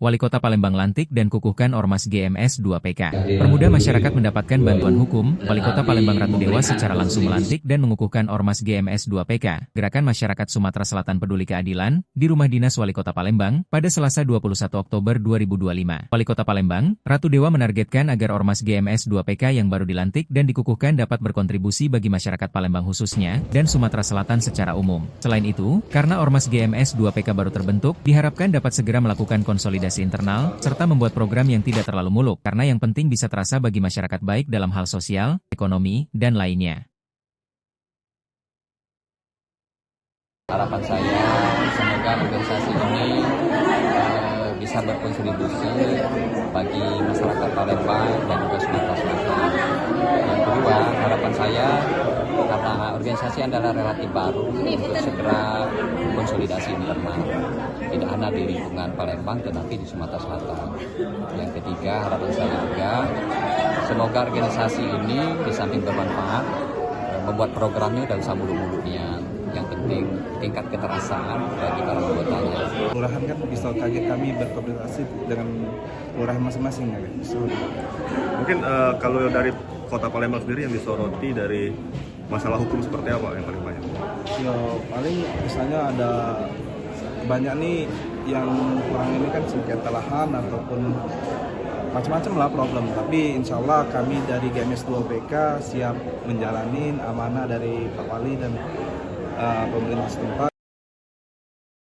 Wali Kota Palembang lantik dan kukuhkan Ormas GMS 2PK. Permudah masyarakat mendapatkan bantuan hukum, Wali Kota Palembang Ratu Dewa secara langsung melantik dan mengukuhkan Ormas GMS 2PK, Gerakan Masyarakat Sumatera Selatan Peduli Keadilan, di Rumah Dinas Wali Kota Palembang, pada Selasa 21 Oktober 2025. Wali Kota Palembang, Ratu Dewa menargetkan agar Ormas GMS 2PK yang baru dilantik dan dikukuhkan dapat berkontribusi bagi masyarakat Palembang khususnya, dan Sumatera Selatan secara umum. Selain itu, karena Ormas GMS 2PK baru terbentuk, diharapkan dapat segera melakukan konsolidasi internal, serta membuat program yang tidak terlalu muluk, karena yang penting bisa terasa bagi masyarakat baik dalam hal sosial, ekonomi, dan lainnya. Harapan saya, semoga organisasi ini bisa berkontribusi bagi masyarakat Palembang dan juga Sumatera Selatan. Yang kedua, harapan saya, karena organisasi adalah relatif baru, untuk segera konsolidasi internal. Tidak hanya di lingkungan Palembang, tetapi di Sumatera Selatan. Yang ketiga, harapan saya juga, semoga organisasi ini di samping bermanfaat, membuat programnya tidak usah muluk-muluknya. Yang penting tingkat keterasaan bagi para anggotanya. Kelurahan kan bisa target kami berkoordinasi dengan kelurahan masing-masing ya. Mungkin kalau dari Kota Palembang sendiri yang disoroti dari masalah hukum seperti apa yang paling banyak? Ya paling misalnya ada banyak nih yang kurang ini kan sengketa lahan ataupun macam-macam lah problem. Tapi insya Allah kami dari GMS 2PK siap menjalani amanah dari Pak Wali dan pemerintah setempat.